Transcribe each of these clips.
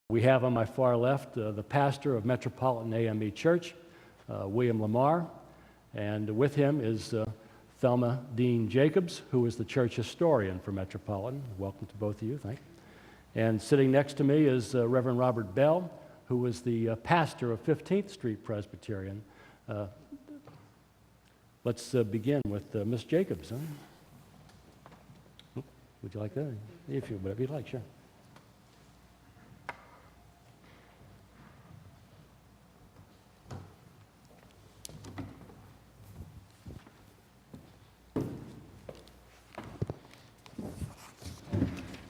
We have on my far left the pastor of Metropolitan A.M.E. Church, William Lamar, and with him is Thelma Dean Jacobs, who is the church historian for Metropolitan. Welcome to both of you, thank you. And sitting next to me is Reverend Robert Bell, who is the pastor of 15th Street Presbyterian. Let's begin with Miss Jacobs. Huh? Would you like that? If you, whatever you'd like, sure.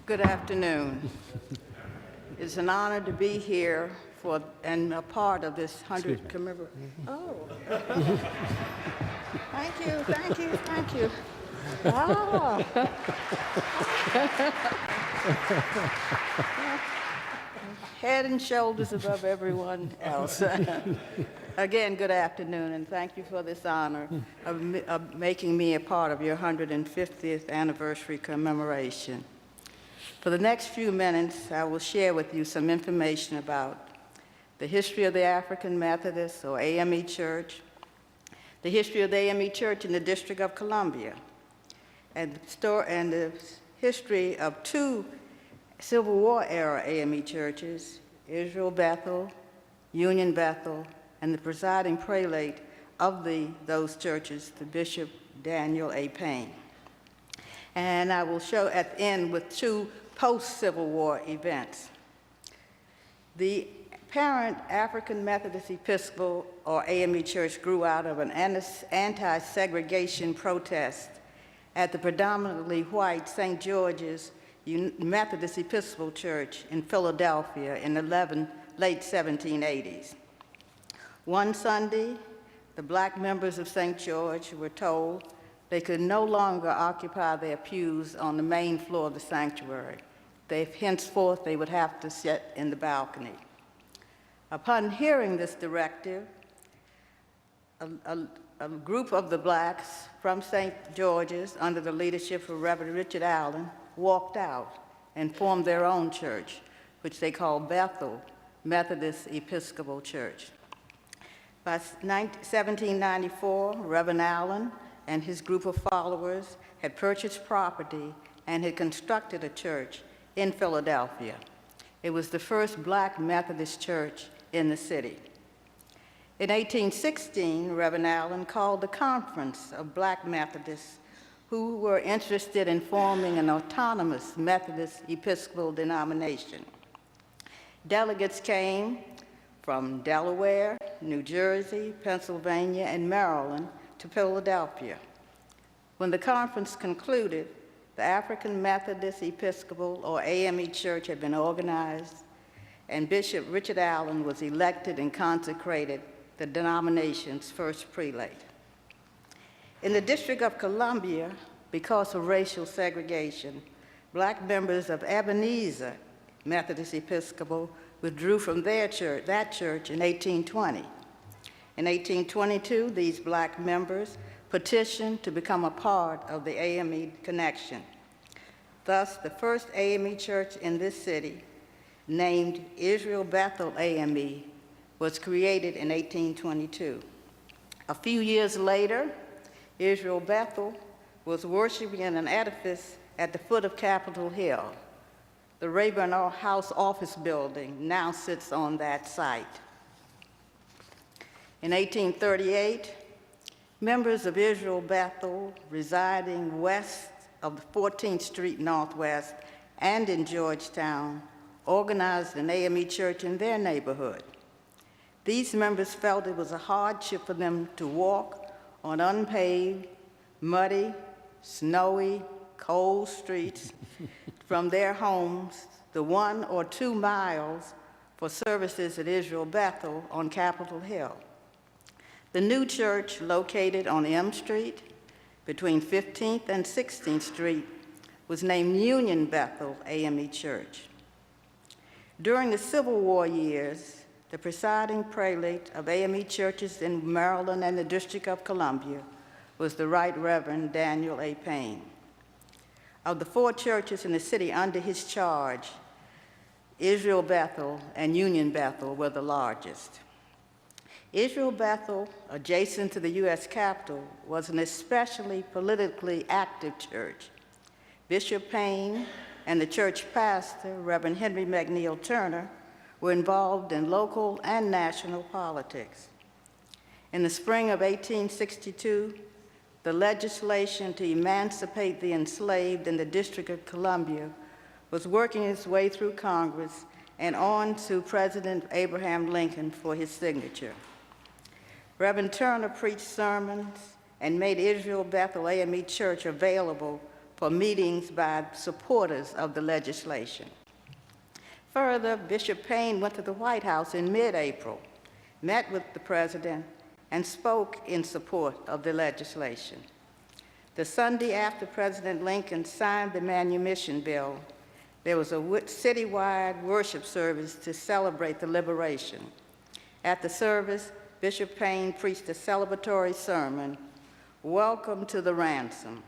Good afternoon. It's an honor to be here and a part of this 100th commemoration. Oh. Thank you, thank you, thank you. Oh. Head and shoulders above everyone else. Again, good afternoon, and thank you for this honor of making me a part of your 150th anniversary commemoration. For the next few minutes, I will share with you some information about the history of the African Methodist, or A.M.E. Church, the history of the A.M.E. Church in the District of Columbia, and the history of two Civil War-era A.M.E. churches, Israel Bethel, Union Bethel, and the presiding prelate of those churches, the Bishop Daniel A. Payne. And I will show at the end with two post-Civil War events. The parent African Methodist Episcopal, or A.M.E. Church, grew out of an anti-segregation protest at the predominantly white St. George's Methodist Episcopal Church in Philadelphia in the late 1780s. One Sunday, the black members of St. George were told they could no longer occupy their pews on the main floor of the sanctuary. Henceforth, they would have to sit in the balcony. Upon hearing this directive, a group of the blacks from St. George's, under the leadership of Reverend Richard Allen, walked out and formed their own church, which they called Bethel Methodist Episcopal Church. By 1794, Reverend Allen and his group of followers had purchased property and had constructed a church in Philadelphia. It was the first black Methodist church in the city. In 1816, Reverend Allen called a conference of black Methodists who were interested in forming an autonomous Methodist Episcopal denomination. Delegates came from Delaware, New Jersey, Pennsylvania, and Maryland to Philadelphia. When the conference concluded, the African Methodist Episcopal, or A.M.E. Church, had been organized, and Bishop Richard Allen was elected and consecrated the denomination's first prelate. In the District of Columbia, because of racial segregation, black members of Ebenezer Methodist Episcopal withdrew from that church in 1820. In 1822, these black members petitioned to become a part of the A.M.E. connection. Thus, the first A.M.E. church in this city, named Israel Bethel A.M.E., was created in 1822. A few years later, Israel Bethel was worshiping in an edifice at the foot of Capitol Hill. The Rayburn House office building now sits on that site. In 1838, members of Israel Bethel, residing west of the 14th Street Northwest and in Georgetown, organized an A.M.E. church in their neighborhood. These members felt it was a hardship for them to walk on unpaved, muddy, snowy, cold streets from their homes the 1 or 2 miles for services at Israel Bethel on Capitol Hill. The new church, located on M Street between 15th and 16th Street, was named Union Bethel A.M.E. Church. During the Civil War years, the presiding prelate of A.M.E. churches in Maryland and the District of Columbia was the Right Reverend Daniel A. Payne. Of the 4 churches in the city under his charge, Israel Bethel and Union Bethel were the largest. Israel Bethel, adjacent to the U.S. Capitol, was an especially politically active church. Bishop Payne and the church pastor, Reverend Henry McNeil Turner, were involved in local and national politics. In the spring of 1862, the legislation to emancipate the enslaved in the District of Columbia was working its way through Congress and on to President Abraham Lincoln for his signature. Reverend Turner preached sermons and made Israel Bethel A.M.E. Church available for meetings by supporters of the legislation. Further, Bishop Payne went to the White House in mid-April, met with the president, and spoke in support of the legislation. The Sunday after President Lincoln signed the manumission bill, there was a citywide worship service to celebrate the liberation. At the service, Bishop Payne preached a celebratory sermon, "Welcome to the Ransom."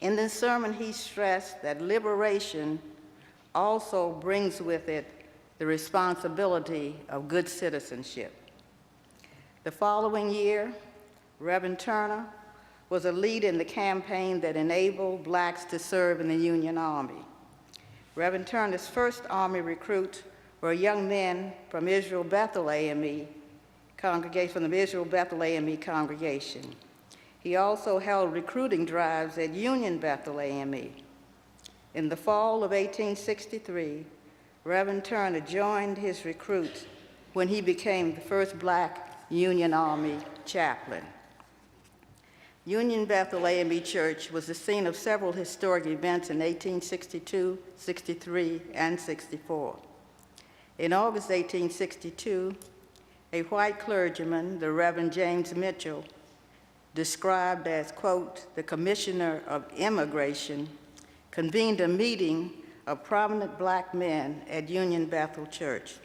In this sermon, he stressed that liberation also brings with it the responsibility of good citizenship. The following year, Reverend Turner was a lead in the campaign that enabled blacks to serve in the Union Army. Reverend Turner's first Army recruits were young men from Israel Bethel A.M.E. congregation, from the Israel Bethel A.M.E. congregation. He also held recruiting drives at Union Bethel A.M.E. In the fall of 1863, Reverend Turner joined his recruits when he became the first black Union Army chaplain. Union Bethel A.M.E. Church was the scene of several historic events in 1862, 63, and 64. In August 1862, a white clergyman, the Reverend James Mitchell, described as, quote, the Commissioner of Immigration, convened a meeting of prominent black men at Union Bethel Church.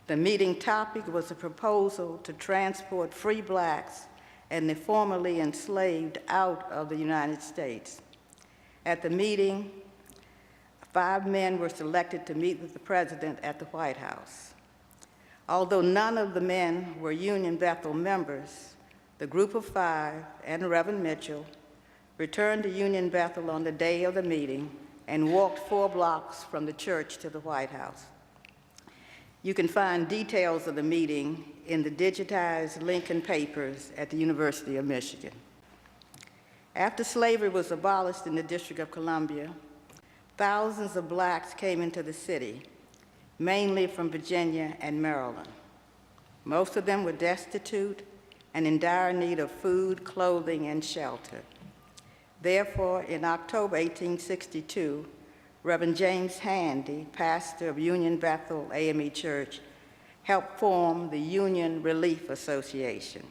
The meeting topic was a proposal to transport free blacks and the formerly enslaved out of the United States. At the meeting, 5 men were selected to meet with the president at the White House. Although none of the men were Union Bethel members, the group of 5 and Reverend Mitchell returned to Union Bethel on the day of the meeting and walked 4 blocks from the church to the White House. You can find details of the meeting in the digitized Lincoln papers at the University of Michigan. After slavery was abolished in the District of Columbia, thousands of blacks came into the city, mainly from Virginia and Maryland. Most of them were destitute and in dire need of food, clothing, and shelter. Therefore, in October 1862, Reverend James Handy, pastor of Union Bethel A.M.E. Church, helped form the Union Relief Association.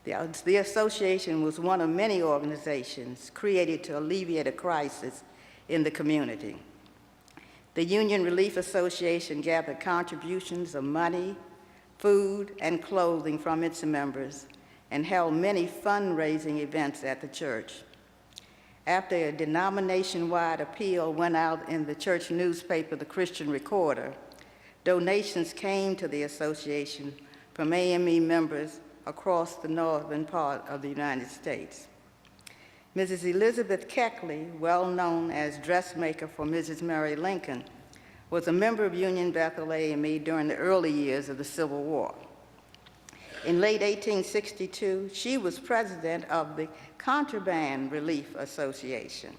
The association was one of many organizations created to alleviate a crisis in the community. The Union Relief Association gathered contributions of money, food, and clothing from its members and held many fundraising events at the church. After a denomination-wide appeal went out in the church newspaper, the Christian Recorder, donations came to the association from AME members across the northern part of the United States. Mrs. Elizabeth Keckley, well known as dressmaker for Mrs. Mary Lincoln, was a member of Union Bethel A.M.E. during the early years of the Civil War. In late 1862, she was president of the Contraband Relief Association.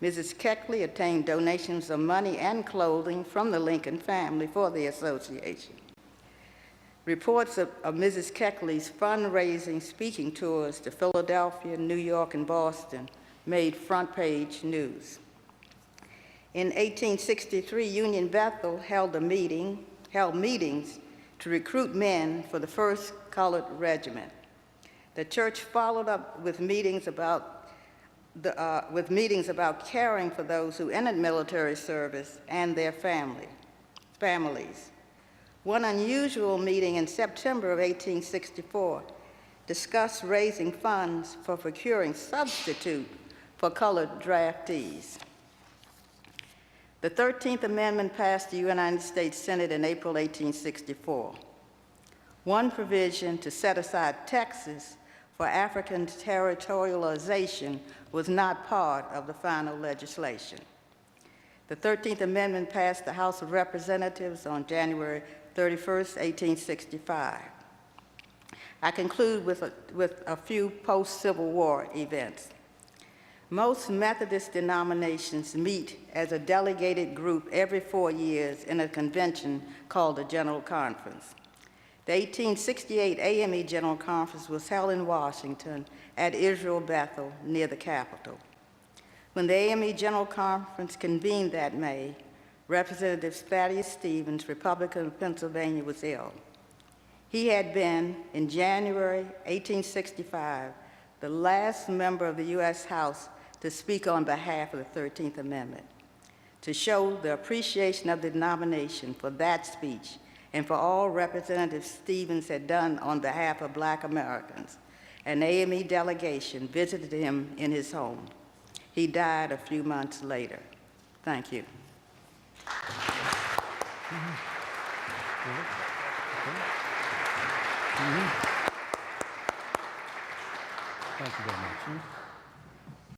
Mrs. Keckley obtained donations of money and clothing from the Lincoln family for the association. Reports of Mrs. Keckley's fundraising speaking tours to Philadelphia, New York, and Boston made front-page news. In 1863, Union Bethel held meetings to recruit men for the 1st Colored Regiment. The church followed up with meetings about caring for those who entered military service and their families. One unusual meeting in September of 1864 discussed raising funds for procuring substitute for colored draftees. The 13th Amendment passed the United States Senate in April 1864. One provision to set aside Texas for African territorialization was not part of the final legislation. The 13th Amendment passed the House of Representatives on January 31st, 1865. I conclude with a few post-Civil War events. Most Methodist denominations meet as a delegated group every 4 years in a convention called the General Conference. The 1868 A.M.E. General Conference was held in Washington at Israel Bethel near the Capitol. When the A.M.E. General Conference convened that May, Representative Thaddeus Stevens, Republican of Pennsylvania, was ill. He had been, in January 1865, the last member of the U.S. House to speak on behalf of the 13th Amendment. To show the appreciation of the denomination for that speech and for all Representative Stevens had done on behalf of Black Americans, an A.M.E. delegation visited him in his home. He died a few months later. Thank you. Thank you very much.